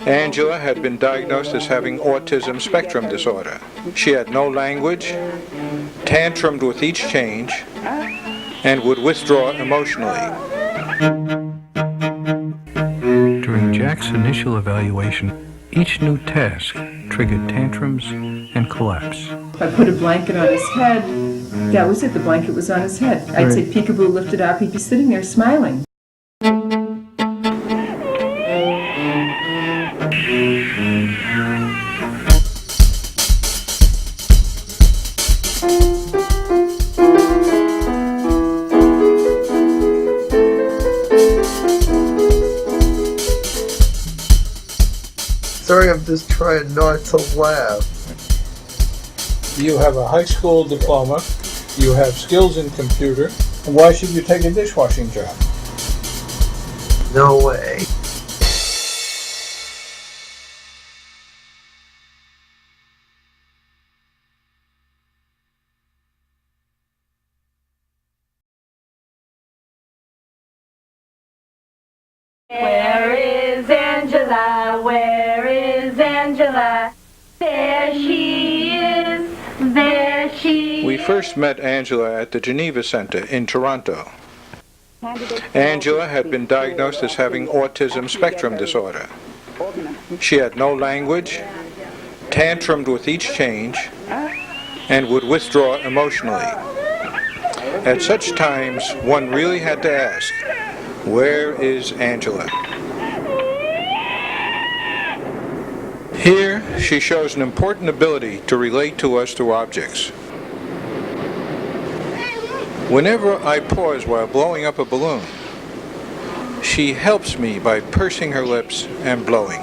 Angela had been diagnosed as having autism spectrum disorder. She had no language, tantrumed with each change, and would withdraw emotionally. During Jack's initial evaluation, each new task triggered tantrums and collapse. I put a blanket on his head. That was it. The blanket was on his head. I'd say peekaboo, lift it up. He'd be sitting there smiling. Sorry, I'm just trying not to laugh. You have a high school diploma, you have skills in computer, and why should you take a dishwashing job? No way. Where is Angela? Where is Angela? There she is. There she is. We first met Angela at the Geneva Center in Toronto. Angela had been diagnosed as having autism spectrum disorder. She had no language, tantrumed with each change, and would withdraw emotionally. At such times, one really had to ask, where is Angela? Here, she shows an important ability to relate to us through objects. Whenever I pause while blowing up a balloon, she helps me by pursing her lips and blowing.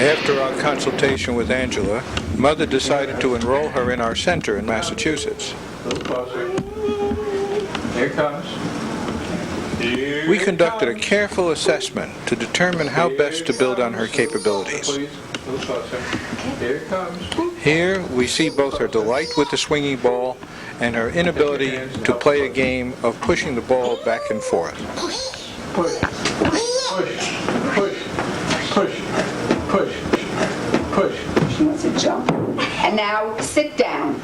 After our consultation with Angela, Mother decided to enroll her in our center in Massachusetts. A little closer. Here it comes. We conducted a careful assessment to determine how best to build on her capabilities. Here it comes. Here we see both her delight with the swinging ball and her inability to play a game of pushing the ball back and forth. Push, push, push, push, push, push. She wants to jump. And now sit down.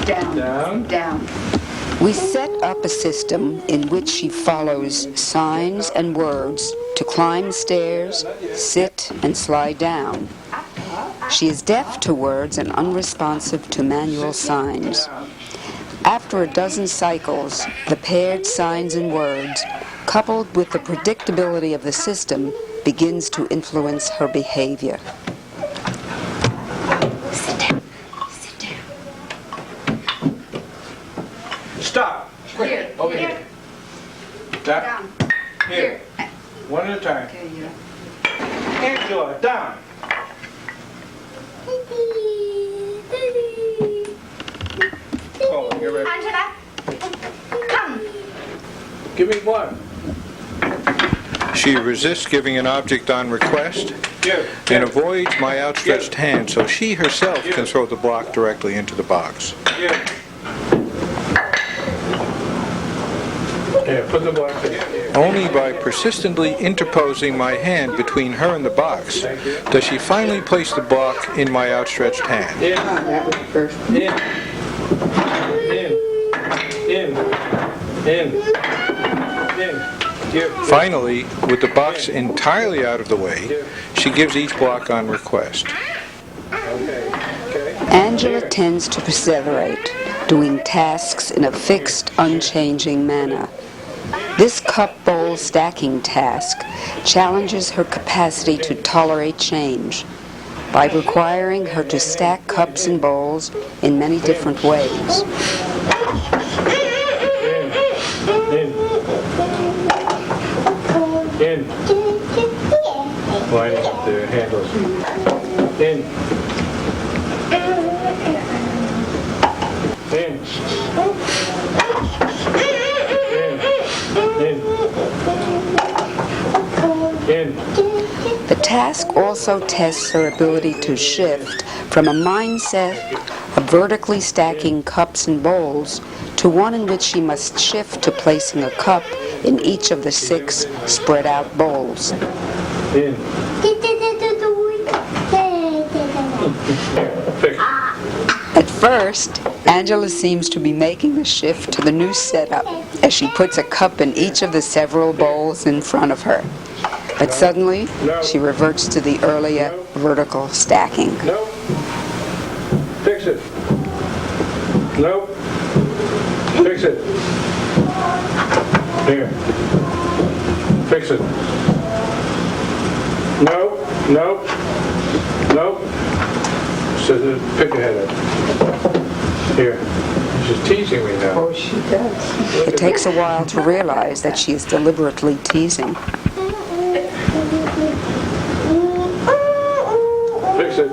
Down. Down. Down. We set up a system in which she follows signs and words to climb stairs, sit, and slide down. She is deaf to words and unresponsive to manual signs. After a dozen cycles, the paired signs and words, coupled with the predictability of the system, begins to influence her behavior. Sit down. Sit down. Stop. Quick. Here. Over here. Down. Down. Here. One at a time. Okay, yeah. Angela, down. Oh, get ready. Angela, come. Give me one. She resists giving an object on request and avoids my outstretched hand so she herself can throw the block directly into the box. Yeah. Yeah, put the block in. Only by persistently interposing my hand between her and the box does she finally place the block in my outstretched hand. In. That was the first. In. Finally, with the box entirely out of the way, she gives each block on request. Angela tends to perseverate, doing tasks in a fixed, unchanging manner. This cup bowl stacking task challenges her capacity to tolerate change by requiring her to stack cups and bowls in many different ways. In. Lining up the handles. In. In. task also tests her ability to shift from a mindset of vertically stacking cups and bowls to one in which she must shift to placing a cup in each of the 6 spread out bowls. In. Fix. At first, Angela seems to be making the shift to the new setup as she puts a cup in each of the several bowls in front of her. But suddenly, she reverts to the earlier vertical stacking. No. Fix it. No. Fix it. Here. Fix it. No. No. No. So pick your head up. Here. She's teasing me now. Oh, she does. It takes a while to realize that she is deliberately teasing. Fix it.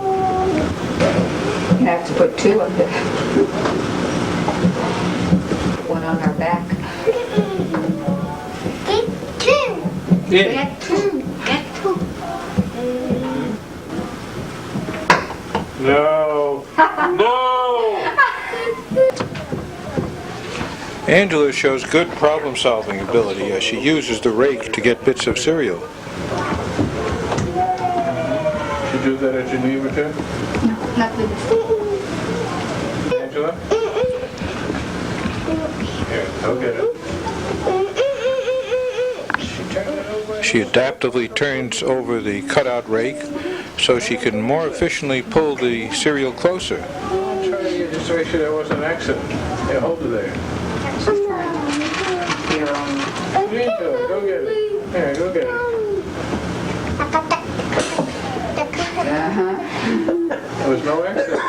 You have to put 2 of it. One on her back. In. No. No. Angela shows good problem-solving ability as she uses the rake to get bits of cereal. She do that at Geneva too? Not with this. Angela? Here, go get it. She adaptively turns over the cutout rake so she can more efficiently pull the cereal closer. I'm trying to just make sure there wasn't an accident. Yeah, hold it there. You need to. Go get it. Here, go get it. There was no accident.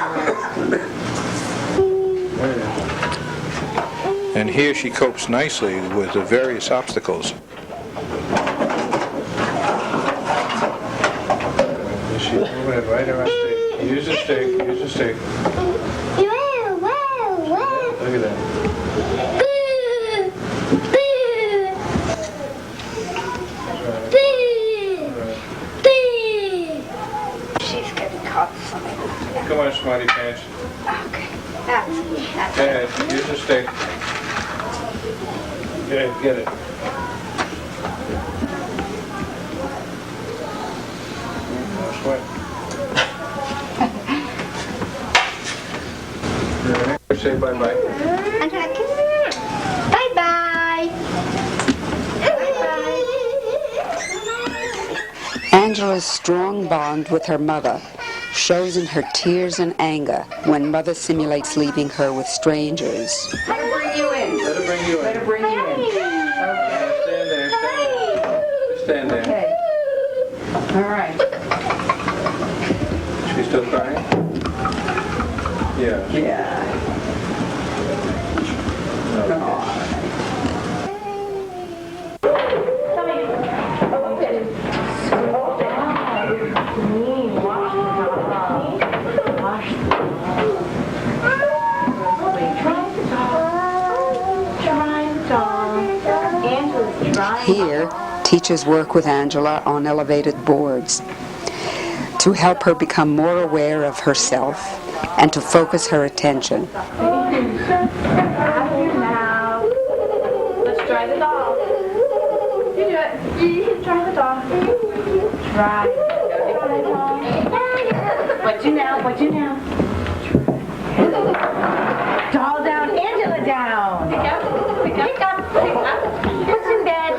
And here she copes nicely with the various obstacles. She's moving it right around stick. Use a stick. Use a stick. Look at that. She's getting caught something. Come on, smarty pants. Okay. That's Go ahead. Use a stick. Get it. No sweat. Say bye-bye. Bye-bye. Angela's strong bond with her mother shows in her tears and anger when mother simulates leaving her with strangers. Let her bring you in. Let her bring you in. Let her bring you in. Stand there. Stand there. Okay. All right. She's still crying? Yeah. Yeah. Here, teachers work with Angela on elevated boards to help her become more aware of herself and to focus her attention. Now, let's try the doll. You do it. Try the doll. Try. What do now? What do now? Doll down, Angela down. Pick up. Pick up. Pick up. Pick up. What's in bed?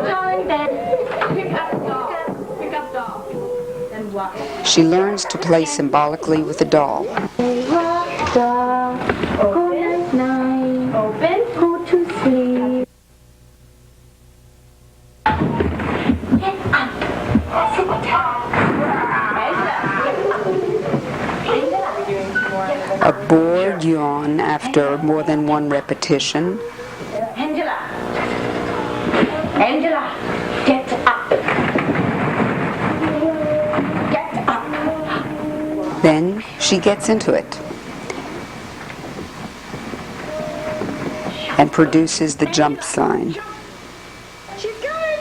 Doll in bed. Pick up doll. Pick up doll. And walk. She learns to play symbolically with the doll. Rock doll. Open. Night. Open. Go to sleep. Get up. Sit down. A bored yawn after more than one repetition. Angela. Angela, get up. Get up. Then she gets into it and produces the jump sign. She's coming.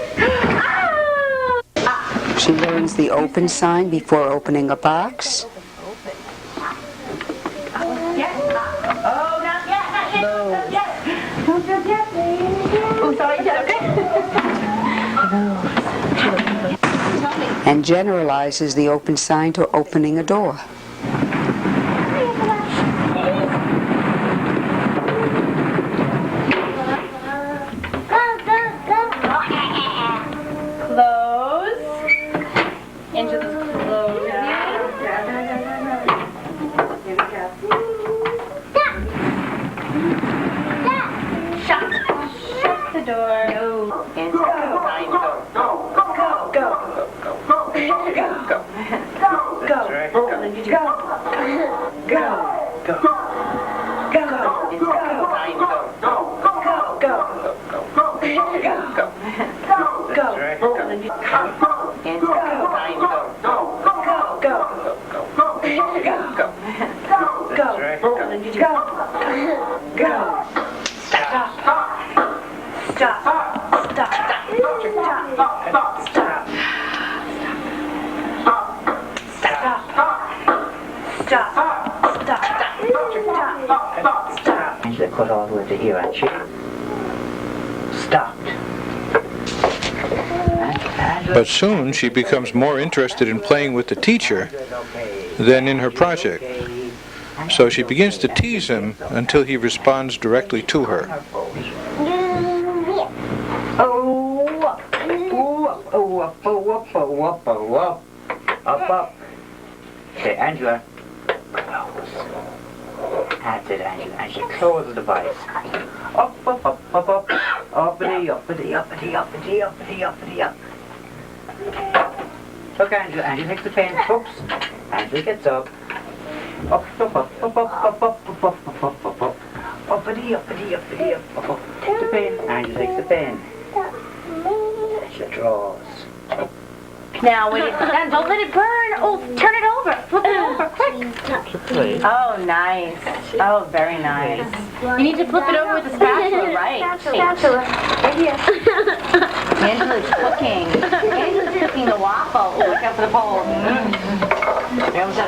Ah! She learns the open sign before opening a box. And generalizes the open sign to opening a door. Close. Angela's closing. Shut the door. And go. Angela cut all the way to here, and she stopped. But soon she becomes more interested in playing with the teacher than in her project. So she begins to tease him until he responds directly to her. Up. Okay, Angela. Close. That's it, Angela. And she closes the device. Up. Uppity. Look, Angela. Angela takes the pen. Oops. Angela gets up. Up. Uppity. Up. Take the pen. Angela takes the pen. Angela draws. Now, when it's done, don't let it burn. Oh, turn it over. Flip it over, quick. Oh, nice. Oh, very nice. You need to flip it over with the spatula, right? Spatula. Right here. Angela's cooking. Angela's cooking the waffle. Look out for the bowl.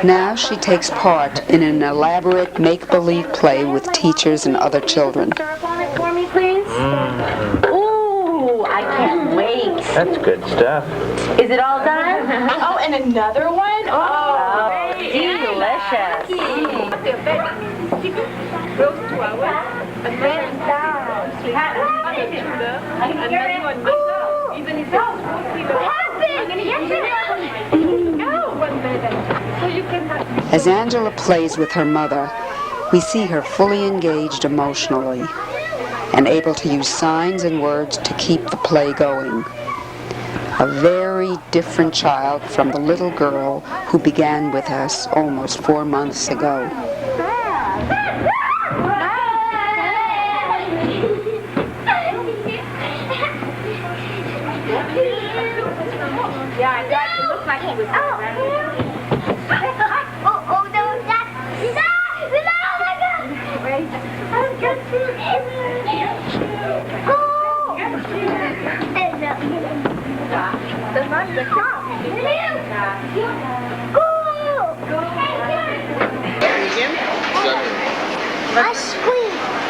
Now she takes part in an elaborate make-believe play with teachers and other children. Syrup on it for me, please. Ooh, I can't wait. That's good stuff. Is it all done? Oh, and another one? Oh, delicious. Roast 2 hours. Another one myself. Even if it's mostly What happened? so you can have As Angela plays with her mother, we see her fully engaged emotionally and able to use signs and words to keep the play going. A very different child from the little girl who began with us almost 4 months ago. Yeah, I thought it looked like he was.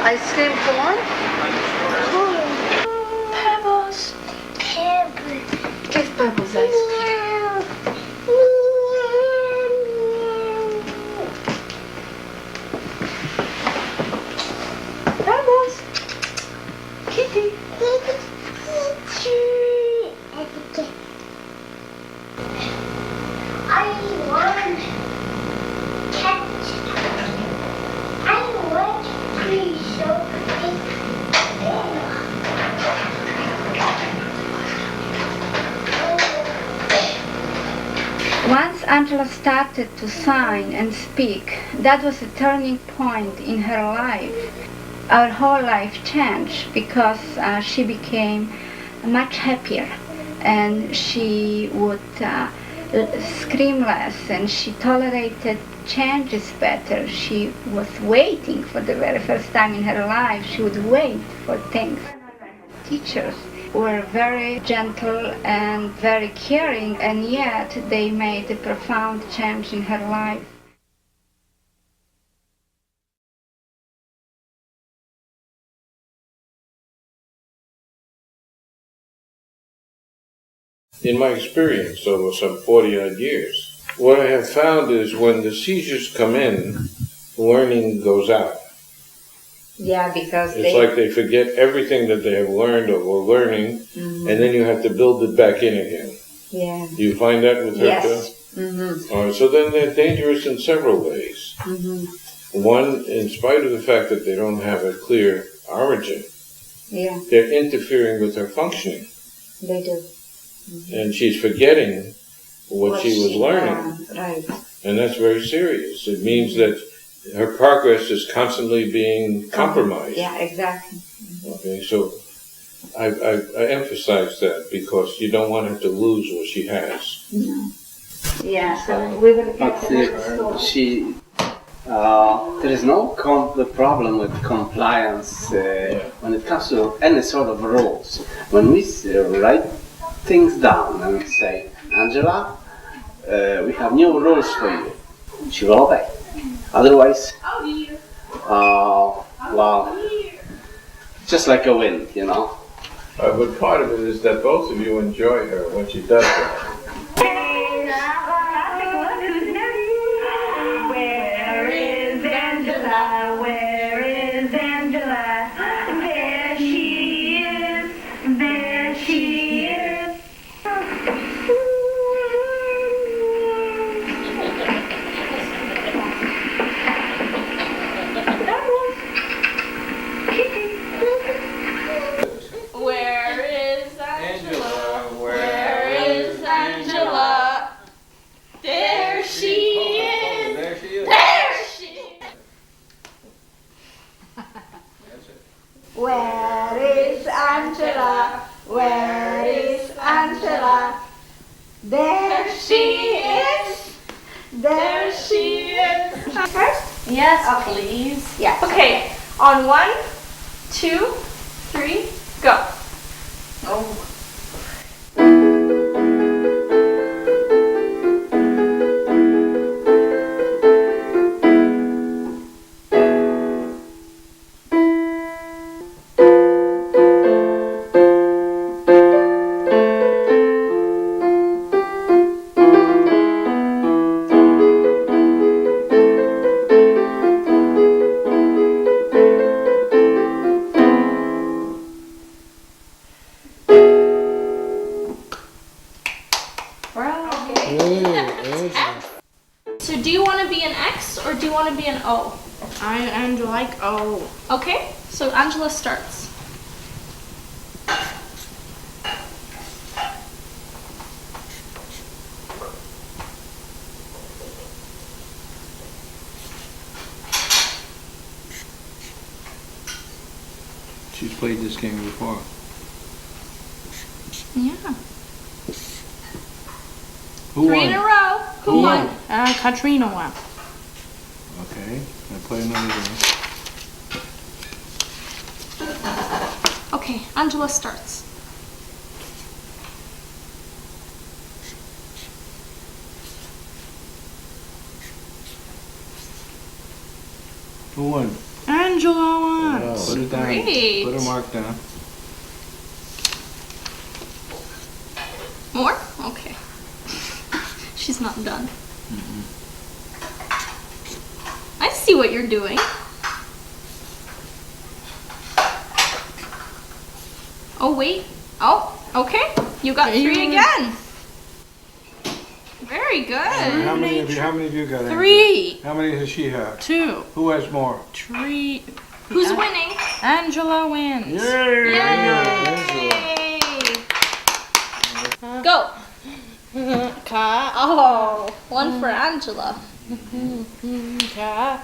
Ice cream corn? Pebbles. Give Pebbles ice cream. Pebbles. Kitty. I want catch. I want to show Once Angela started to sign and speak, that was a turning point in her life. Our whole life changed because she became much happier, and she would scream less, and she tolerated changes better. She was waiting for the very first time in her life. She would wait for things. Teachers were very gentle and very caring, and yet they made a profound change in her life. In my experience over some 40-odd years, what I have found is when the seizures come in, learning goes out. Yeah, because It's like they forget everything that they have learned or were learning, Mm-hmm. and then you have to build it back in again. Yeah. Do you find that with her Yes. too? Mm-hmm. All right, so then they're dangerous in several ways. Mm-hmm. One, in spite of the fact that they don't have a clear origin, Yeah, they're interfering with her functioning. they do. And she's forgetting what she was learning. learned, right. And that's very serious. It means that her progress is constantly being compromised. Yeah, exactly. Okay, so I emphasize that because you don't want her to lose what she has. No. Yeah, so we will get the next story. There is no problem with compliance when it comes to any sort of rules. When we write things down and say, Angela, we have new rules for you, she will obey. Otherwise, well, just like a wind, you know. But part of it is that both of you enjoy her when she does that. Where is Angela? Where is Angela? There she is. There she is. Where is Angela? Where is Angela? There she is. There she is. There she is. Where is Angela? Where is Angela? There she is. There she is. First? Yes, please. Yes. Okay, on 1, 2, 3, go. Oh. So do you want to be an X or do you want to be an O? I like O. Okay, so Angela starts. She's played this game before. Yeah. Who 3 in a won? row. Who won? won? Katrina won. Okay, I play another game. Okay, Angela starts. Who won? Angela won. Put it down. Great. Put a mark down. More? Okay. She's not done. I see what you're doing. Oh, wait. Oh, okay. You got 3 again. Very good. How many of you got? 3. How many does she have? 2. Who has more? 3. Who's winning? Angela wins. Yay! Yay! Go. Oh, 1 for Angela. Now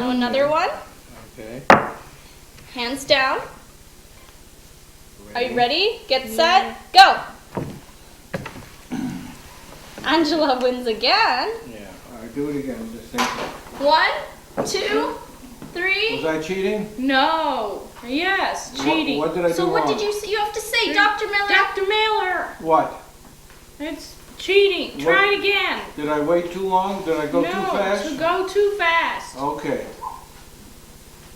another one. Okay. Hands down. Are you ready? Get set. Go. Angela wins again. Yeah. All right, do it again. Just think. 1, 2, 3. Was I cheating? No. Yes, cheating. What did I do So what wrong? did you say? You have to say, Dr. Miller. Dr. Miller. What? It's cheating. Try it again. Did I wait too long? Did I go too fast? No, to go too fast. Okay.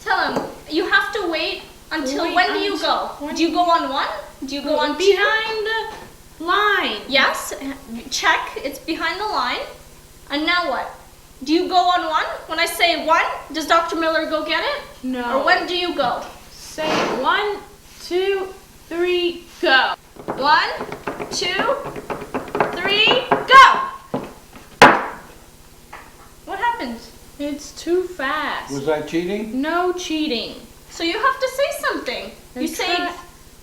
Tell him, you have to wait until, when do you go? Do you go on 1? Do you go on 2? Behind the line. Yes, check, it's behind the line. And now what? Do you go on 1? When I say 1, does Dr. Miller go get it? No. Or when do you go? Say 1, 2, 3, go. 1, 2, 3, go! What happened? It's too fast. Was I cheating? No cheating. So you have to say something. You say,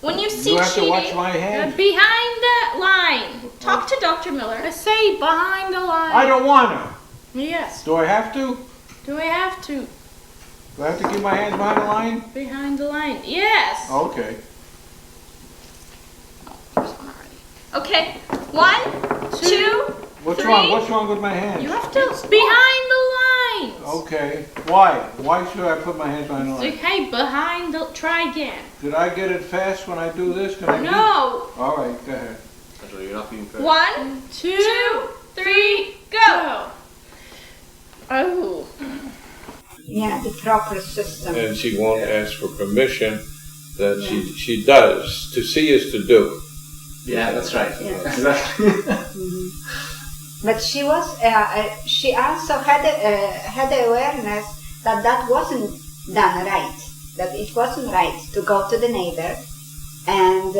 when you see You have to cheating, watch my hand? behind the line. Talk to Dr. Miller. Say behind the line. I don't want to. Yes. Do I have to? Do I have to? Do I have to keep my hands behind the line? Behind the line. Yes. Okay. Okay. 1, 2, What's 3. wrong? What's wrong with my hands? You have to. It's behind the line. Okay. Why? Why should I put my hands behind the line? Okay, behind the. Try again. Did I get it fast when I do this? Can I No. All right, go ahead. You're not being fair. 1, 2, 3, go. Oh. Yeah, the proper system. And she won't ask for permission. That she does. To see is to do. Yeah, that's right. Yeah. Exactly. But she was, she also had the awareness that that wasn't done right, that it wasn't right to go to the neighbor and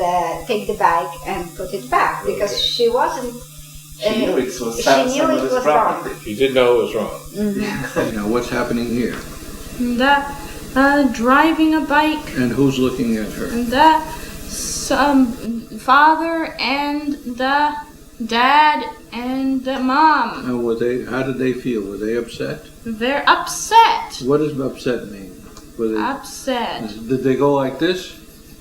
take the bike and put it back, because she wasn't. She knew it was she knew it was wrong. She did know it was wrong. Mm-hmm. Now, what's happening here? Driving a bike. And who's looking at her? The father and the dad and the mom. And were they? How did they feel? Were they upset? They're upset. What does upset mean? Were they Upset. Did they go like this?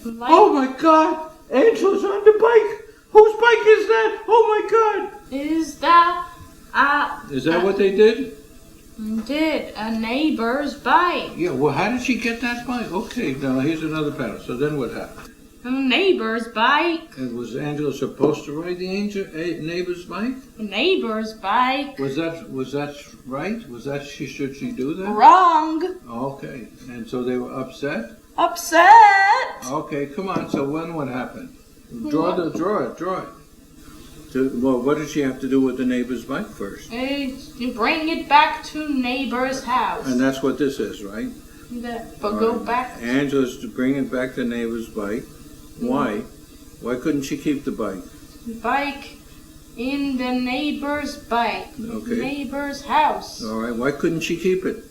Like, Oh my God! Angela's on the bike. Whose bike is that? Oh my God! is that Is that what they did? did a neighbor's bike? Yeah. Well, how did she get that bike? Okay. Now here's another pattern. So then what happened? A neighbor's bike. And was Angela supposed to ride the neighbor's bike? A neighbor's bike. Was that right? Should she do that? Wrong. Okay. And so they were upset? Upset. Okay, come on. So when what happened? Draw it. Well, what did she have to do with the neighbor's bike first? You bring it back to neighbor's house. And that's what this is, right? But go back. Angela's to bring it back to neighbor's bike. Why? Why couldn't she keep the bike? Bike in the neighbor's bike. Okay. Neighbor's house. All right. Why couldn't she keep it?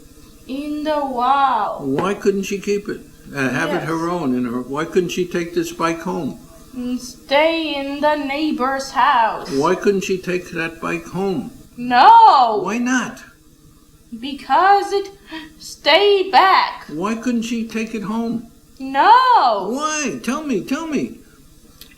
In the wall. Why couldn't she keep it? Have it her own. Why couldn't she take this bike home? And stay in the neighbor's house. Why couldn't she take that bike home? No. Why not? Because it stayed back. Why couldn't she take it home? No. Why? Tell me.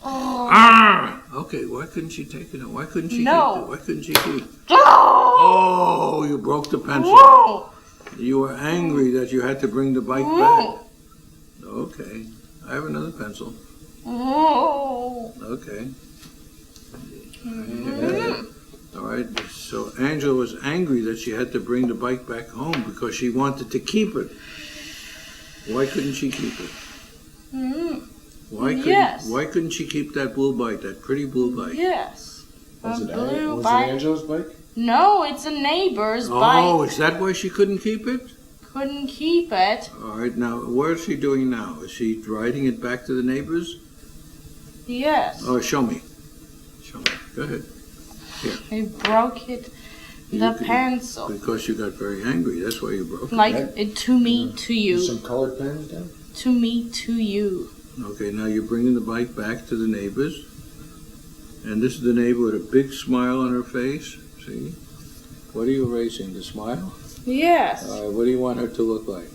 Oh. Ah! Okay, why couldn't she take it home? Why couldn't she No. keep it? Why couldn't she keep it? Oh, you broke the pencil. Whoa. You were angry that you had to bring the bike back. Okay, I have another pencil. Oh. Okay. All right, so Angela was angry that she had to bring the bike back home because she wanted to keep it. Why couldn't she keep it? Why couldn't she keep that blue bike, that pretty blue bike? Yes. Was it blue bike. Angela's bike? No, it's a neighbor's bike. Oh, is that why she couldn't keep it? Couldn't keep it. All right, now, what is she doing now? Is she riding it back to the neighbors? Yes. Oh, show me. Go ahead. Here. I broke it. The pencil. Because you got very angry. That's why you broke it. Like it to me, to you. Some colored pens down? To me, to you. Okay, now you're bringing the bike back to the neighbors. And this is the neighbor with a big smile on her face. See? What are you erasing? The smile? Yes. All right, what do you want her to look like?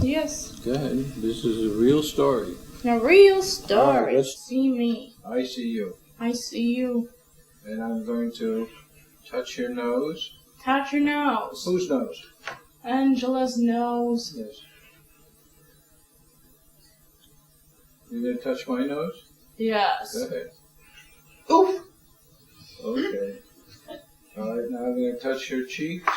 Yes. Go ahead. This is a real story. A real story. All right, let's see me. I see you. I see you. And I'm going to touch your nose. Touch your nose. Whose nose? Angela's nose. Yes. You gonna touch my nose? Yes. Go ahead. Oof. Okay. All right, now I'm gonna touch your cheeks.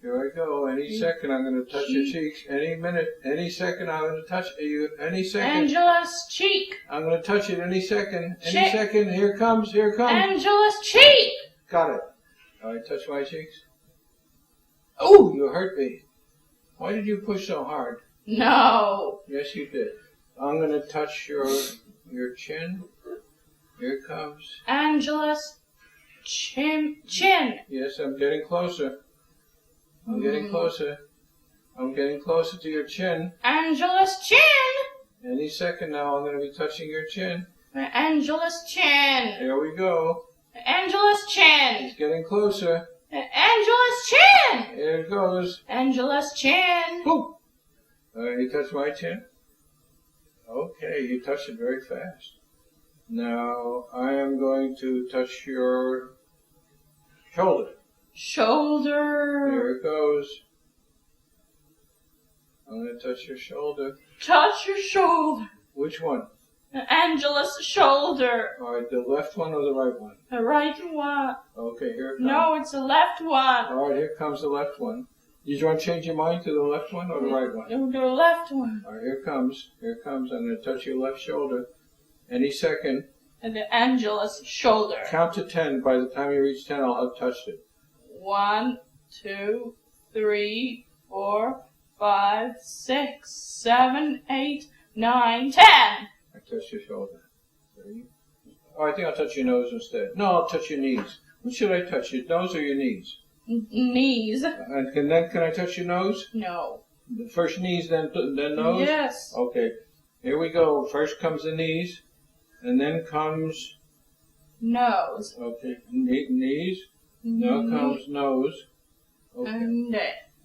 Here I go. Any second, I'm gonna touch your cheeks. Any minute, any second, I'm gonna touch you. Any second. Angela's cheek. I'm gonna touch it any second. Any Cheek. second. Here comes. Here comes. Angela's cheek. Got it. All right, touch my cheeks. Oh, you hurt me. Why did you push so hard? No. Yes, you did. I'm gonna touch your chin. Here it comes. Angela's chin. Yes, I'm getting closer. I'm getting closer. I'm getting closer to your chin. Angela's chin. Any second now, I'm going to be touching your chin. Angela's chin. Here we go. Angela's chin. It's getting closer. Angela's chin. Here it goes. Angela's chin. Boom. All right, you touch my chin? Okay, you touched it very fast. Now, I am going to touch your shoulder. Shoulder. Here it goes. I'm going to touch your shoulder. Touch your shoulder. Which one? Angela's shoulder. All right, the left one or the right one? The right one. Okay, here it comes. No, it's the left one. All right, here comes the left one. Did you want to change your mind to the left one or the right one? The left one. All right, here it comes. Here it comes. I'm going to touch your left shoulder. Any second. And the Angela's shoulder. Count to 10. By the time you reach 10, I'll have touched it. 1, 2, 3, 4, 5, 6, 7, 8, 9, 10. I touched your shoulder. 3. Oh, I think I'll touch your nose instead. No, I'll touch your knees. What should I touch, your nose or your knees? Knees. And can I touch your nose? No. The first knees, then nose? Yes. Okay. Here we go. First comes the knees, and then comes... Nose. Okay. Knees. Now comes nose. Okay. And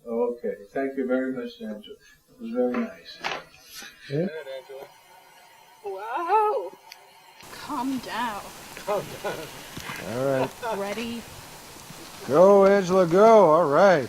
Okay. Thank you very much, Angela. It was very nice. Yeah. Wow. Calm down. Calm down. All right. Ready? Go, Angela, go. All right.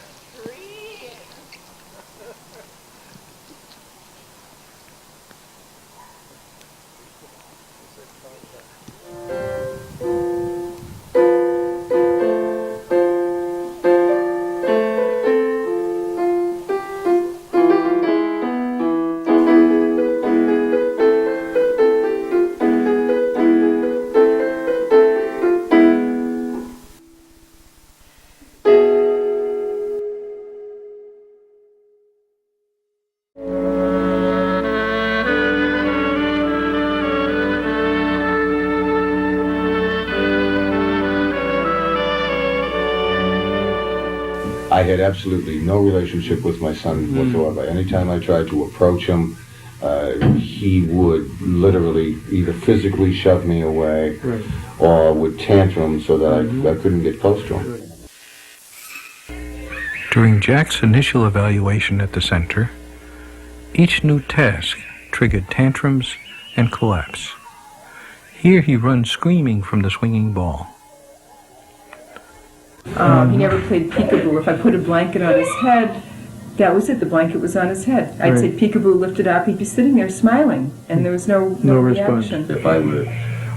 I had absolutely no relationship with my son whatsoever. Anytime I tried to approach him, he would literally either physically shove me away or would tantrum so that I couldn't get close to him. During Jack's initial evaluation at the center, each new task triggered tantrums and collapse. Here he runs screaming from the swinging ball. He never played peekaboo. If I put a blanket on his head, that was it. The blanket was on his head. I'd say peekaboo, lift it up. He'd be sitting there smiling, and there was no reaction. If I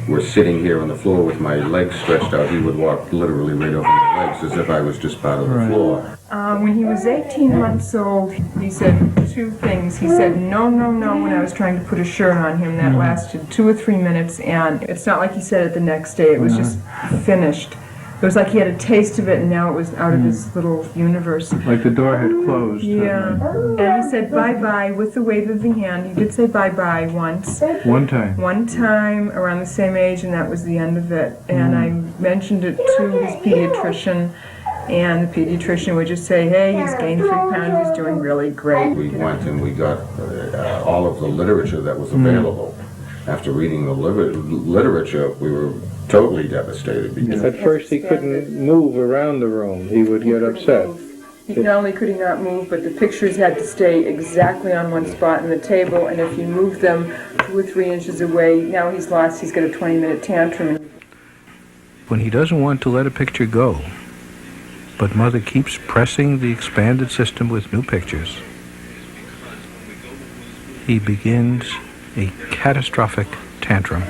were sitting here on the floor with my legs stretched out, he would walk literally right over my legs as if I was just part of the floor. When he was 18 months old, he said two things. He said, no, no, no, when I was trying to put a shirt on him. That lasted 2 or 3 minutes, and it's not like he said it the next day. It was just finished. It was like he had a taste of it, and now it was out of his little universe. Like the door had closed. Yeah. And he said bye-bye with the wave of the hand. He did say bye-bye once. One time. One time, around the same age, and that was the end of it. And I mentioned it to his pediatrician, and the pediatrician would just say, hey, he's gained 3 pounds, he's doing really great. We went and we got all of the literature that was available. After reading the literature, we were totally devastated. Because At first he couldn't move around the room. He would get upset. Not only could he not move, but the pictures had to stay exactly on one spot in the table, and if you moved them 2 or 3 inches away, now he's got a 20-minute tantrum. When he doesn't want to let a picture go, but Mother keeps pressing the expanded system with new pictures, he begins a catastrophic tantrum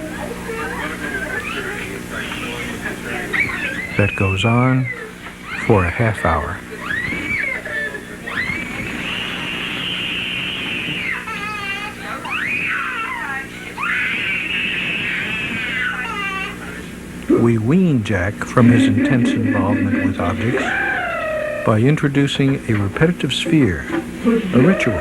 that goes on for a half hour. We wean Jack from his intense involvement with objects by introducing a repetitive sphere, a ritual,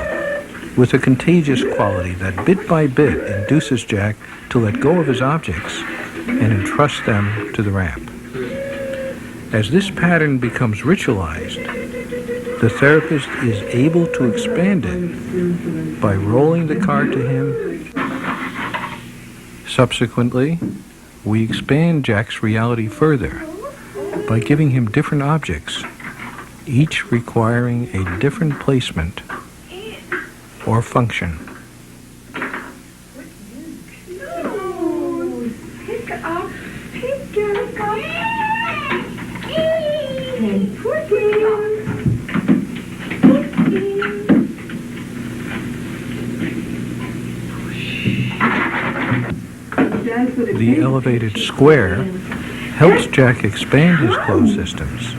with a contagious quality that bit by bit induces Jack to let go of his objects and entrust them to the ramp. As this pattern becomes ritualized, the therapist is able to expand it by rolling the card to him. Subsequently, we expand Jack's reality further by giving him different objects, each requiring a different placement or function. The elevated square helps Jack expand his closed systems.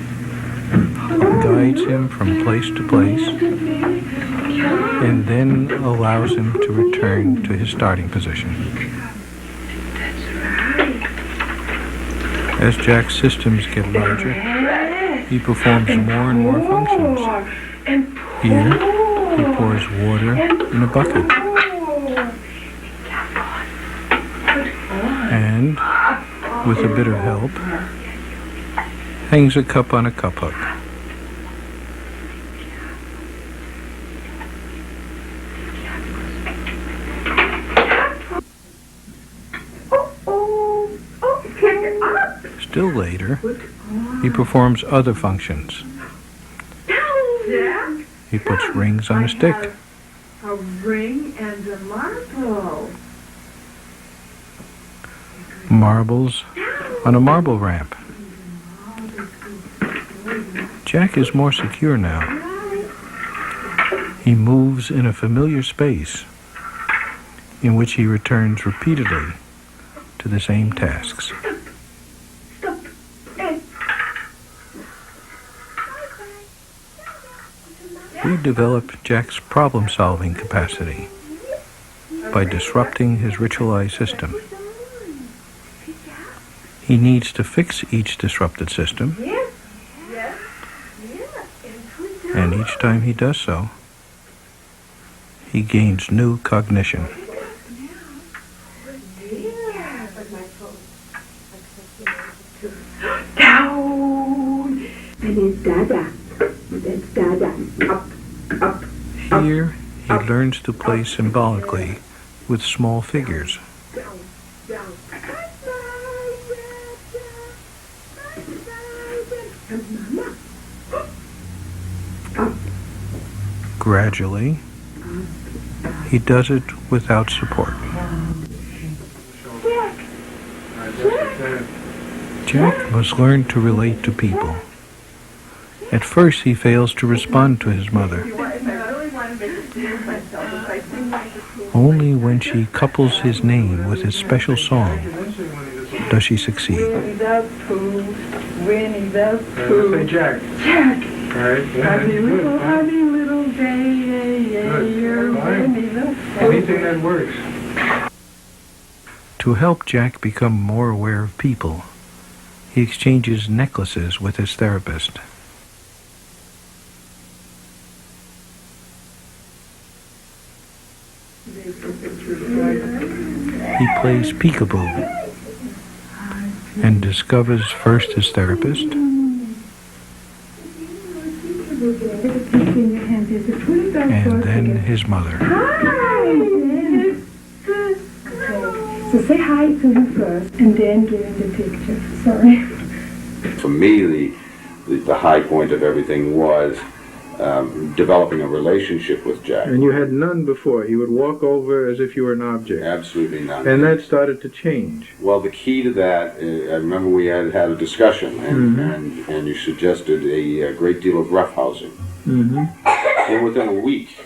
It guides him from place to place and then allows him to return to his starting position. As Jack's systems get larger, he performs more and more functions. Here, he pours water in a bucket. And, with a bit of help, hangs a cup on a cup hook. Still later, he performs other functions. He puts rings on a stick. A ring and a marble. Marbles on a marble ramp. Jack is more secure now. He moves in a familiar space in which he returns repeatedly to the same tasks. We develop Jack's problem-solving capacity by disrupting his ritualized system. He needs to fix each disrupted system, and each time he does so, he gains new cognition. Down! And it's dada. That's dada. Up, up, up. Here, he learns to play symbolically with small figures. Down. Gradually, he does it without support. Jack must learn to relate to people. At first, he fails to respond to his mother. Only when she couples his name with his special song does she succeed. Winnie the Pooh, Winnie the Pooh. Say Jack. Jack. All right. Honey little day, you're Winnie the Pooh. Anything that works. To help Jack become more aware of people, he exchanges necklaces with his therapist. He plays peekaboo and discovers first his therapist, and then his mother. Hi! So say hi to him first, and then give him the picture. Sorry. For me, the high point of everything was developing a relationship with Jack. And you had none before. He would walk over as if you were an object. Absolutely none. And that started to change. Well, the key to that, I remember we had a discussion, and you suggested a great deal of roughhousing. And within a week,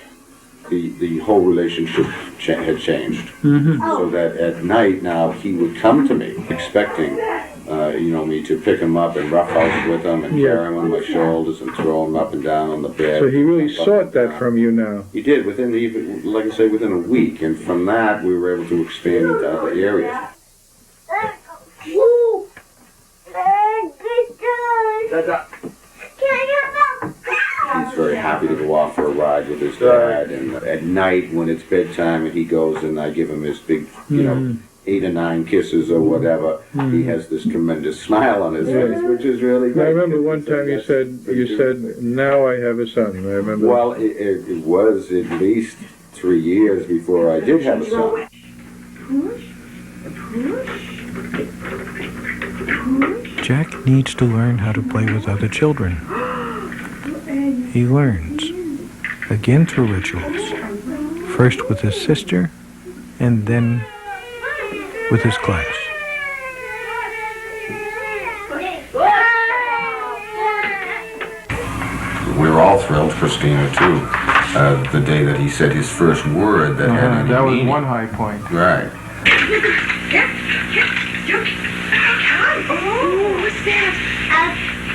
the whole relationship had changed. Mm-hmm. So that at night now he would come to me expecting, me to pick him up and roughhouse with him and carry him on my shoulders and throw him up and down on the bed. So he really sought that from you now. He did, within a week. And from that, we were able to expand into other areas. He's very happy to go off for a ride with his dad. And at night, when it's bedtime and he goes and I give him his big, 8 or 9 kisses or whatever, he has this tremendous smile on his face, which is really I great. remember one time you said, now I have a son. I remember. Well, it was at least 3 years before I did have a son. Jack needs to learn how to play with other children. He learns, again through rituals, first with his sister, and then with his class. We were all thrilled, Christina too, the day that he said his first word that had any That was meaning. one high point. Right. Oh, what's that? A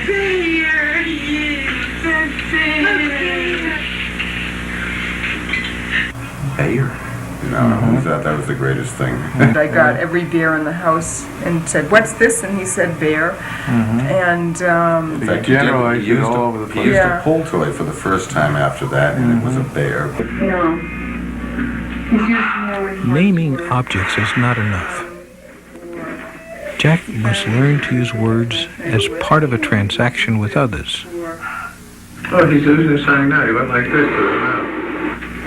bear. Bear. We thought that was the greatest thing. And I got every bear in the house and said, "What's this?" And he said, "Bear." And In fact, he used a pull toy for the first time after that, and it was a bear. Naming objects is not enough. Jack must learn to use words as part of a transaction with others. Oh, he's losing the sign now. He went like this.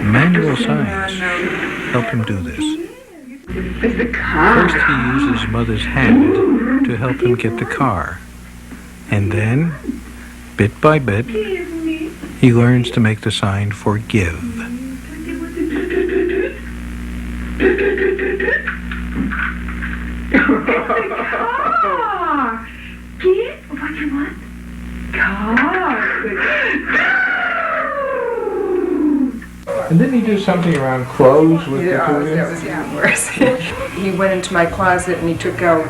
Manual signs help him do this. First he uses mother's hand to help him get the car. And then, bit by bit, he learns to make the sign for give. Car. Get what you want. Car. And didn't he do something around clothes with the two of you? That was even worse. He went into my closet and he took out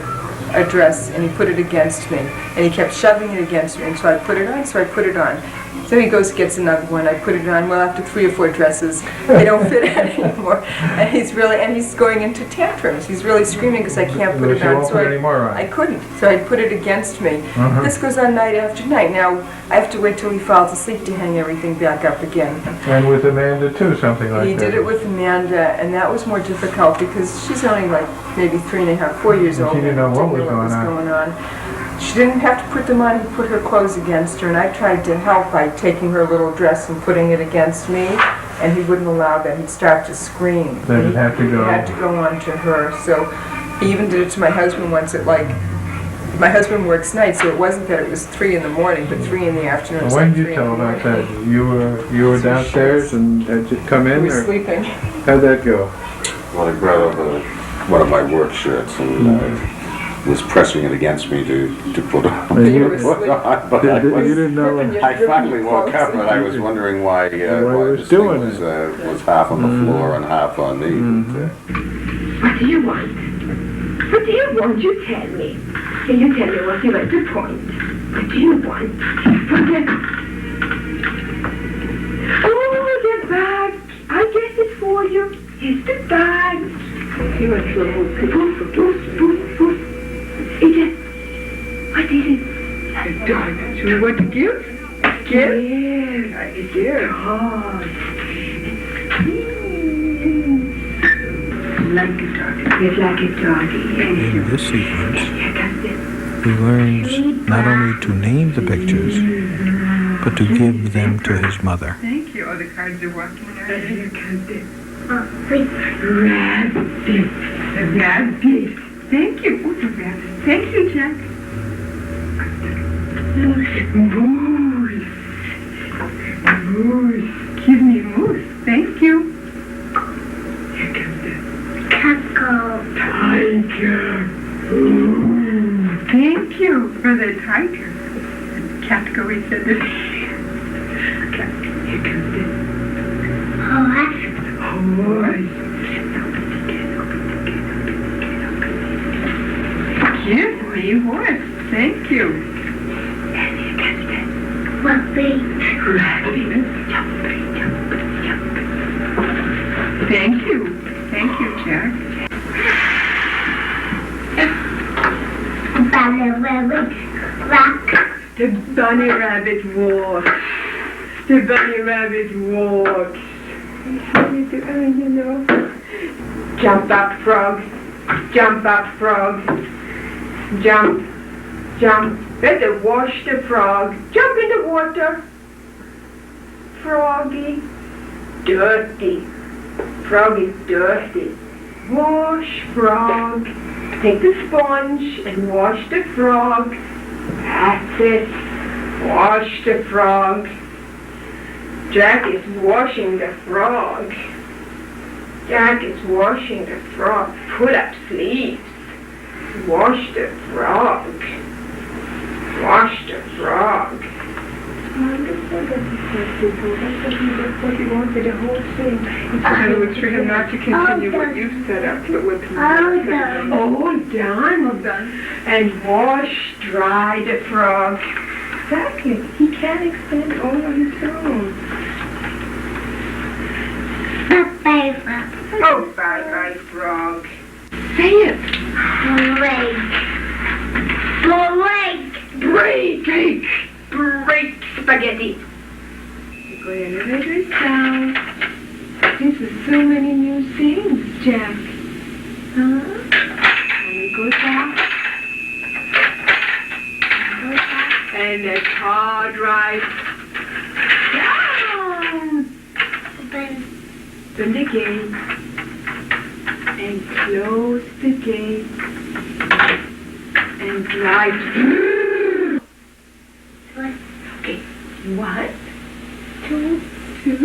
a dress and he put it against me. And he kept shoving it against me. And so I put it on. So he goes, gets another one. I put it on. Well, after 3 or 4 dresses, they don't fit anymore. And he's going into tantrums. He's really screaming because I can't put it on. So I couldn't. So I put it against me. This goes on night after night. Now I have to wait till he falls asleep to hang everything back up again. And with Amanda too, something like that. He did it with Amanda, and that was more difficult because she's only like maybe 3.5, 4 years old. She didn't know what was going on. She didn't have to put them on. He put her clothes against her, and I tried to help by taking her little dress and putting it against me, and he wouldn't allow that. He'd start to scream. Then it had to go. He had to go on to her. So he even did it to my husband once at like, my husband works nights, so it wasn't that it was 3 in the morning, but 3 in the afternoon. When did you tell about that? You were downstairs and had you come in? He was sleeping. How'd that go? Well, I brought over one of my work shirts and was pressing it against me to put on. But you didn't know. I finally woke up and I was wondering why this thing was half on the floor and half on me. What do you want? What do you want? You tell me. Can you tell me what you want to point? What do you want? Oh, the bag. I guess it's for you. Here's the bag. You want to move. What is it? A dog. Do you want to give? Give? Yes, I give. Oh. Like a doggy. It's like a doggy. In this sequence, he learns not only to name the pictures, but to give them to his mother. Thank you. Oh, the cards are walking out. Rabbit. A rabbit. Thank you. Oh, the rabbit. Thank you, Jack. Moose. Moose. Give me moose. Thank you. Here comes the cackle. Tiger. Thank you for the tiger. Catco, he said this. Here comes the horse. Careful, you horse. Thank you. And here comes the rabbit. Thank you. Thank you, Jack. Bunny rabbit walk. The bunny rabbit walks. The bunny rabbit walks. How do you do? Oh, you know. Jump up, frog. Jump up, frog. Jump. Jump. Better wash the frog. Jump in the water. Froggy. Dirty. Frog is dirty. Wash, frog. Take the sponge and wash the frog. That's it. Wash the frog. Jack is washing the frog. Jack is washing the frog. Pull up sleeves. Wash the frog. Wash the frog. What he wanted the whole thing. He said it was for him not to continue what you set up, but with him. All done. And wash, dry the frog. Exactly. He can't extend all on his own. Bye-bye, frog. Oh, bye-bye, frog. Say it. Break. Break spaghetti. The great elevator is down. These are so many new things, Jack. Huh? And we go down. And the car drives down. Open the gate. And close the gate. And drive. Okay. 1, 2, 3,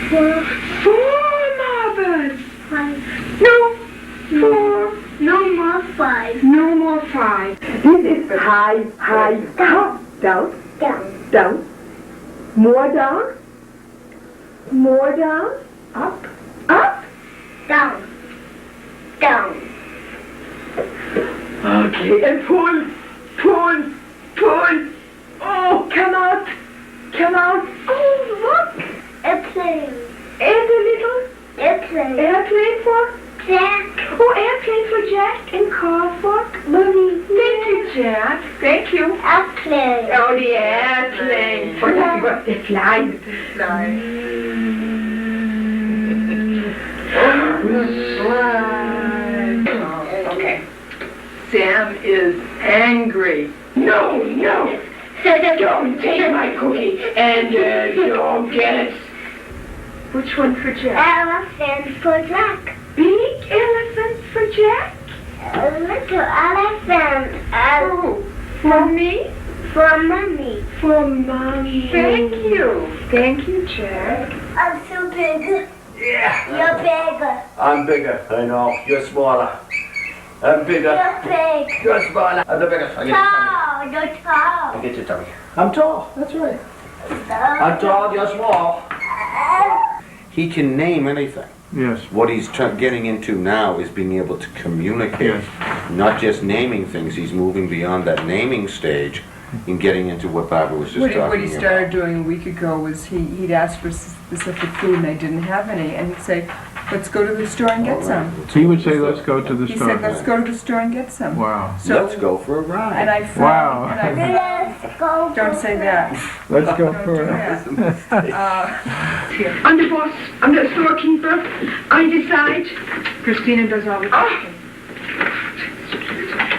4 marbles. 5. No, 4. No more 5. No more 5. This is high, down, down. More down, up, Down. Okay, and pull. Oh, come out. Oh, look. Airplane. And a little Airplane. airplane for Jack. Oh, airplane for Jack and car for Mommy. Thank you, Jack. Thank you. Airplane. Oh, the airplane. Oh, the fly. Okay. Sam is angry. No. Don't take my cookie and don't get it. Which one for Jack? Elephant for Jack. Big elephant for Jack? Little elephant. Oh, for me? For Mommy. For Mommy. Thank you, Jack. I'm so big. Yeah. You're bigger. I'm bigger. I know. You're smaller. I'm bigger. You're big. You're smaller. I'm the biggest. Tall. You're tall. I get your tummy. I'm tall. That's right. I'm tall. You're small. He can name anything. Yes. What he's getting into now is being able to communicate, not just naming things. He's moving beyond that naming stage and getting into what Barbara was just talking about. What he started doing a week ago was he'd ask for specific food and they didn't have any, and he'd say, let's go to the store and get some. He would say, let's go to the He store. said, let's go to the store and get some. Wow. So, Let's go for a ride. and I found, Wow. Let's go. don't say that. Let's go Don't for do it. that. I'm the boss. I'm the storekeeper. I decide. Christina does all the talking.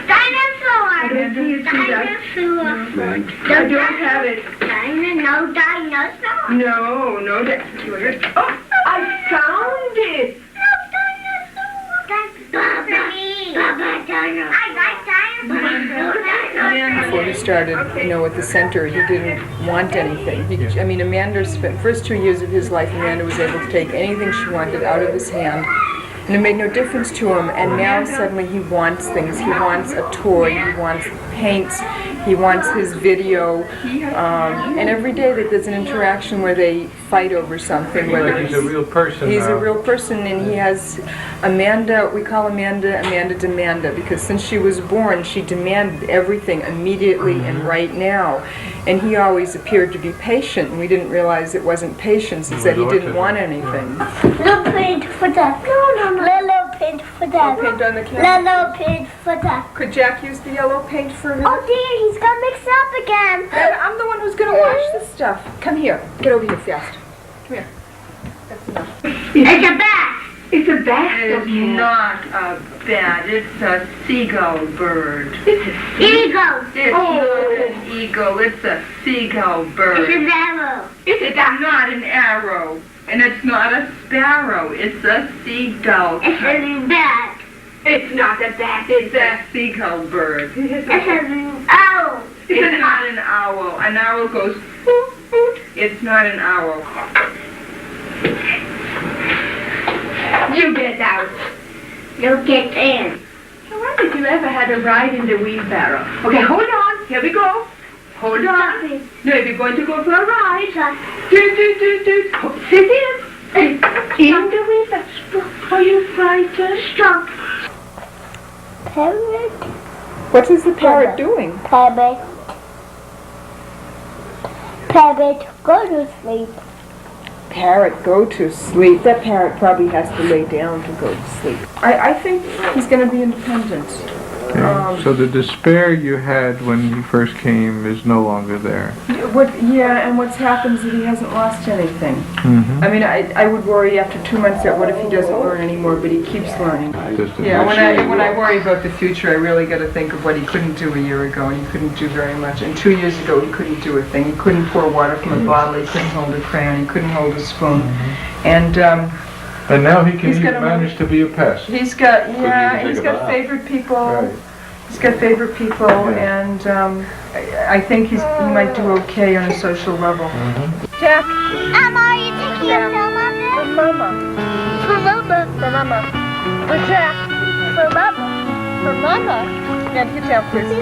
Dinosaur. I don't see it, Dinosaur. I don't have it. No dinosaur. No, that's good. Oh, I found it. Before he started, at the center, he didn't want anything. Amanda spent first 2 years of his life, Amanda was able to take anything she wanted out of his hand, and it made no difference to him. And now suddenly he wants things. He wants a toy. He wants paints. He wants his video, and every day that there's an interaction where they fight over something. Whether He's a real person He's now. a real person, and he has Amanda. We call Amanda Demanda, because since she was born, she demanded everything immediately and right now. And he always appeared to be patient, and we didn't realize it wasn't patience. It's that he didn't want anything. Little paint for that. No. Little paint for that. Yellow paint on the camera. Little paint for that. Could Jack use the yellow paint for him? Oh dear, he's got mixed up again. And I'm the one who's going to wash this stuff. Come here. Get over here fast. Come here. That's enough. It's a bat. It's a bat. It's not a bat. It's a seagull bird. It's a Eagle. It's not an eagle. It's a seagull bird. It's an arrow. It's not an arrow. And it's not a sparrow. It's a seagull. It's a bat. It's not a bat. It's a seagull bird. It's an owl. It's not an owl. An owl goes boop, boop. It's not an owl. You get out. You get in. I wonder if you ever had a ride in the wheelbarrow. Okay, hold on. Here we go. Hold on. No, if you're going to go for a ride. Sit in. In the wheelbarrow. Are you frightened? Stop. Parrot. What is the parrot doing? Parrot. Parrot, go to sleep. Parrot, go to sleep. That parrot probably has to lay down to go to sleep. I think he's going to be independent. So the despair you had when you first came is no longer there. And what's happened is that he hasn't lost anything. Mm-hmm. I mean, I would worry after 2 months that what if he doesn't learn anymore, but he keeps learning. Yeah, when I worry about the future, I really got to think of what he couldn't do a year ago, and he couldn't do very much. And 2 years ago, he couldn't do a thing. He couldn't pour water from a bottle. He couldn't hold a crayon. He couldn't hold a spoon. And now he can even manage to be a pest. he's got favorite people. Right. He's got favorite people, and I think he might do okay on a social level. Jack. Emma, are you taking a film of this? For Mama. For Mama. For Mama. For Jack. For Mama. For Mama. Yeah, get down, please.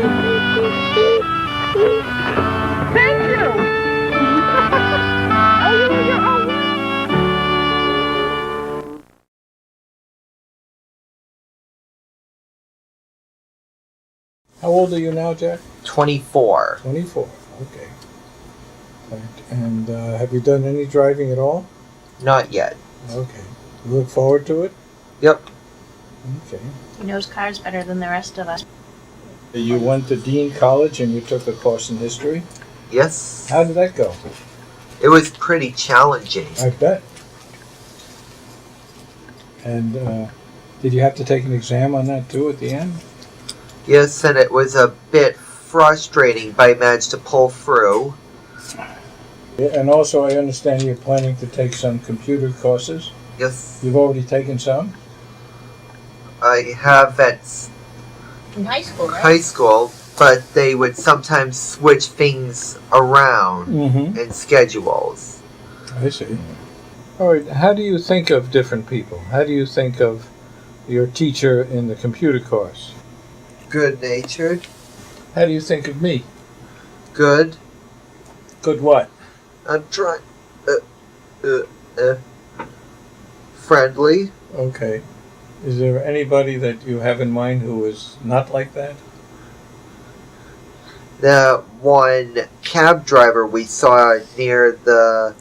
Thank you. Oh, you were your own. How old are you now, Jack? 24. 24, okay. Right. And have you done any driving at all? Not yet. Okay. You look forward to it? Yep. Okay. He knows cars better than the rest of us. You went to Dean College and you took a course in history? Yes. How did that go? It was pretty challenging. I bet. And did you have to take an exam on that too at the end? Yes, and it was a bit frustrating, but I managed to pull through. Yeah, and also I understand you're planning to take some computer courses? Yes. You've already taken some? I have at In high school, right? high school, but they would sometimes switch things around in schedules. I see. All right, how do you think of different people? How do you think of your teacher in the computer course? Good-natured. How do you think of me? Good. Good what? I'm trying. Friendly. Okay. Is there anybody that you have in mind who is not like that? The one cab driver we saw near the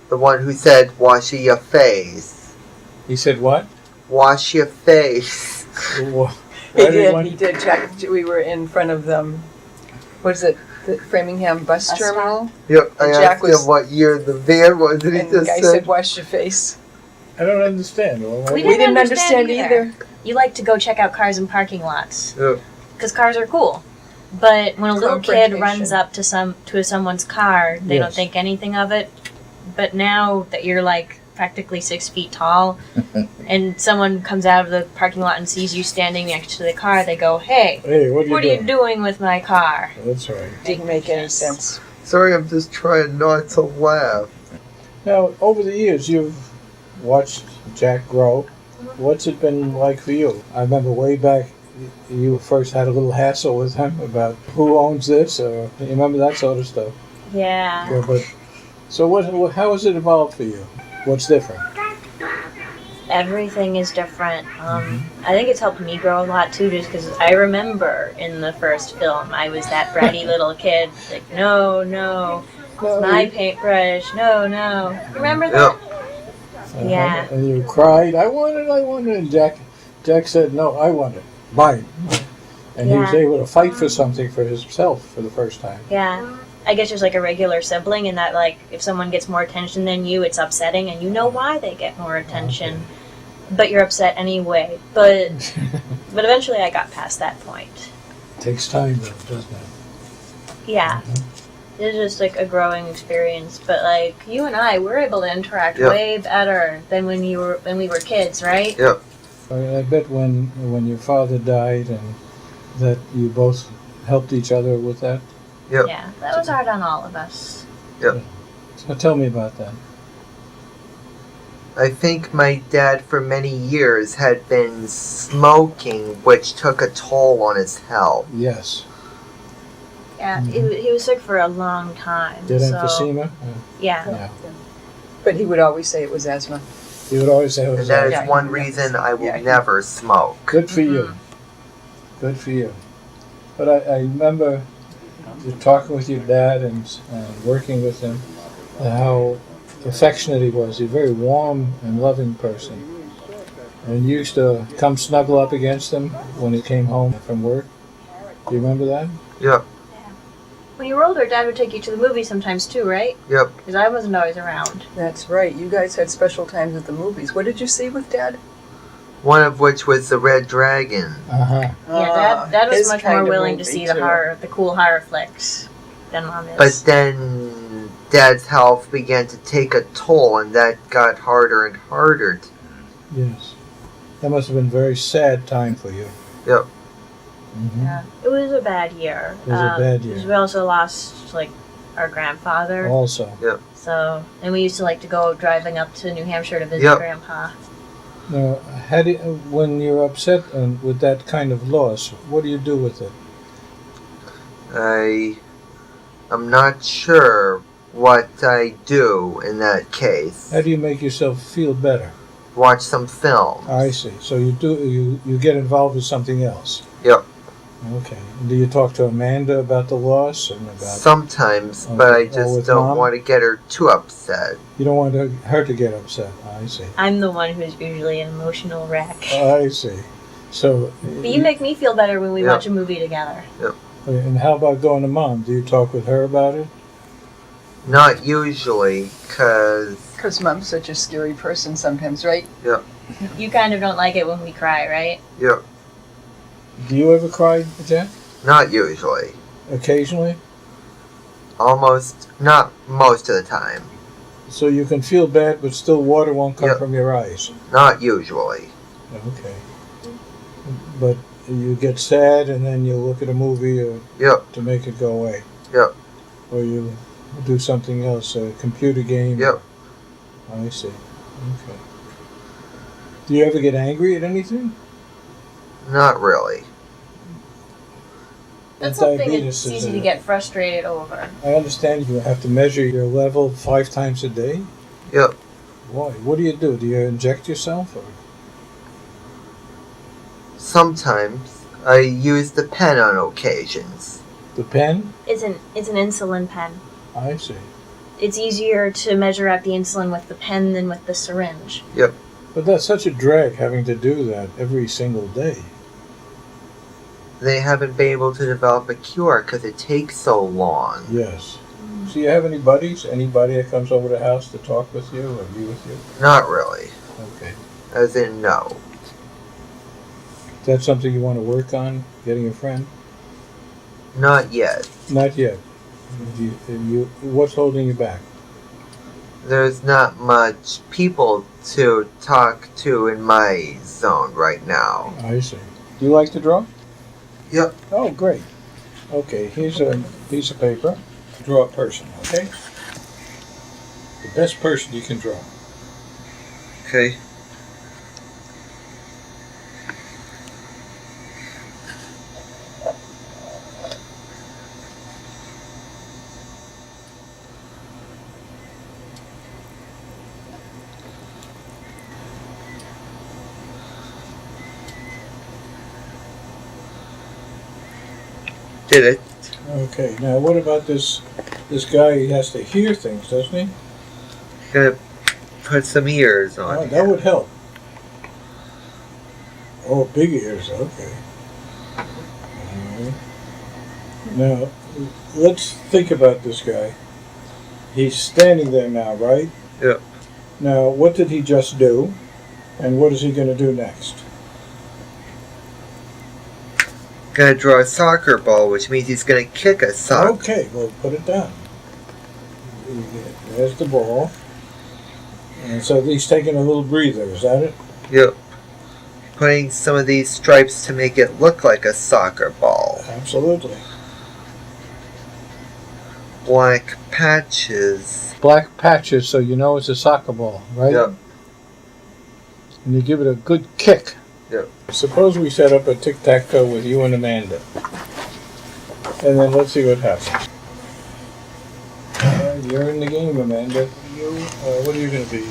one who said, "Wash your face." He said what? Wash your face. He did. Jack, we were in front of what is it, the Framingham bus terminal? Yep, I And asked Jack was- him what year the van was, and he And the just guy said, said, wash your face. I don't understand. We didn't understand either. You like to go check out cars in parking lots. Because cars are cool. But when a little kid runs up to someone's car, they don't Yes. think anything of it. But now that you're like practically 6 feet tall, and someone comes out of the parking lot and sees you standing next to the car, they go, "Hey, what are you doing with my car?" That's right. Didn't make any sense. Sorry, I'm just trying not to laugh. Now, over the years, you've watched Jack grow. What's it been like for you? I remember way back you first had a little hassle with him about who owns this, or you remember that sort of stuff? Yeah. Yeah, but so how has it evolved for you? What's different? Everything is different. I think it's helped me grow a lot too, just because I remember in the first film I was that bratty little kid, like no, it's my paintbrush, no. Remember that? Yeah. And you cried, I want it, and Jack said, no, I want it, mine. And he was able to fight for something for himself for the first time. Yeah. I guess just like a regular sibling, in that like if someone gets more attention than you, it's upsetting, and you know why they get more attention, but you're upset anyway. But eventually, I got past that point. Takes time, though, doesn't it? Yeah, it's just like a growing experience. But like you and I, we're able to interact way better than when we were kids, right? Yep. I bet when your father died, and that you both helped each other with that. Yep. Yeah, that was hard on all of us. Yep. So tell me about that. I think my dad for many years had been smoking, which took a toll on his health. Yes. Yeah, he was sick for a long time. Did so, emphysema? Yeah. But he would always say it was asthma. He would always say it was And that asthma. is one reason I will never smoke. Good for you. Good for you. But I remember talking with your dad and working with him, how affectionate he was. He's a very warm and loving person. And you used to come snuggle up against him when he came home from work. Do you remember that? Yep. When you were older, Dad would take you to the movies sometimes too, right? Yep. Because I wasn't always around. That's right. You guys had special times at the movies. What did you see with Dad? One of which was the Red Dragon. Yeah, Dad was his much kind more of willing to movie, see too. the cool horror flicks than Mom is. But then Dad's health began to take a toll, and that got harder and harder. Yes. That must have been a very sad time for you. Yep. Yeah, it was a bad year. It was a bad year. Because we also lost like our grandfather. Also. Yep. So, and we used to like to go driving up to New Hampshire to visit Grandpa. Now, when you're upset with that kind of loss, what do you do with it? I'm not sure what I do in that case. How do you make yourself feel better? Watch some film. I see. So you get involved with something else. Yep. Okay. Do you talk to Amanda about the loss and about? Sometimes, but I just don't want to get her too upset. You don't want her to get upset. I see. I'm the one who's usually an emotional wreck. I see. So. But you make me feel better when we watch a movie together. Yep. And how about going to Mom? Do you talk with her about it? Not usually, Because Mom's such a scary person sometimes, right? Yep. You kind of don't like it when we cry, right? Yep. Do you ever cry, Jack? Not usually. Occasionally? Not most of the time. So you can feel bad, but still water won't come from your eyes? Not usually. Okay. But you get sad and then you look at a movie to make it go away? Yep. Or you do something else, a computer game? Yep. I see. Okay. Do you ever get angry at anything? Not really. That's something that's easy to get frustrated over. I understand you have to measure your level 5 times a day? Yep. Why? What do? Do you inject yourself? Or? Sometimes I use the pen on occasions. The pen? It's an insulin pen. I see. It's easier to measure out the insulin with the pen than with the syringe. Yep. But that's such a drag having to do that every single day. They haven't been able to develop a cure because it takes so long. Yes. So you have any buddies? Anybody that comes over to the house to talk with you or be with you? Not really. Okay. As in, no. Is that something you want to work on, getting a friend? Not yet. Not yet. What's holding you back? There's not much people to talk to in my zone right now. I see. Do you like to draw? Yep. Oh, great. Okay, here's a piece of paper. Draw a person, okay? The best person you can draw. Okay. did it. Okay, now what about this guy? He has to hear things, doesn't he? Gonna put some ears on Oh, him. that would help. Oh, big ears, okay. Alright. Now, let's think about this guy. He's standing there now, right? Yep. Now, what did he just do? And what is he going to do next? Gonna draw a soccer ball, which means he's gonna kick a soccer. Okay, well, put it down. There's the ball. And so he's taking a little breather, is that it? Yep. Putting some of these stripes to make it look like a soccer ball. Absolutely. Black patches. Black patches, so you know it's a soccer ball, right? Yep. And you give it a good kick. Yep. Suppose we set up a tic-tac-toe with you and Amanda. And then let's see what happens. You're in the game, Amanda. What are you going to be?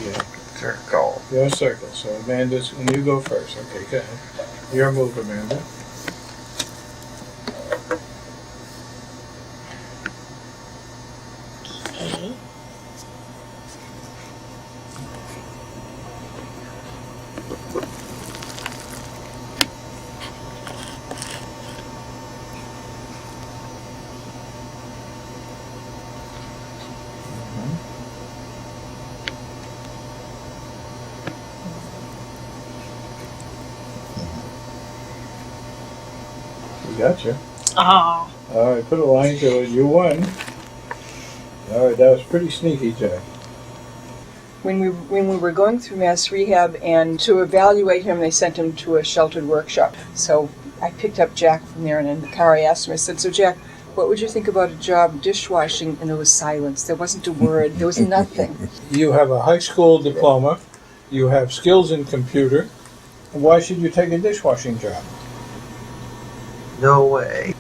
Circle. You're a circle. So Amanda's, and you go first. Okay, go ahead. Your move, Amanda. Okay. Gotcha. Oh. All right, put a line to it. You won. All right, that was pretty sneaky, Jack. When we were going through mass rehab, and to evaluate him, they sent him to a sheltered workshop. So I picked up Jack from there, and in the car I asked him, I said, "So Jack, what would you think about a job dishwashing?" And there was silence. There wasn't a word. There was nothing. You have a high school diploma. You have skills in computer. Why should you take a dishwashing job? No way.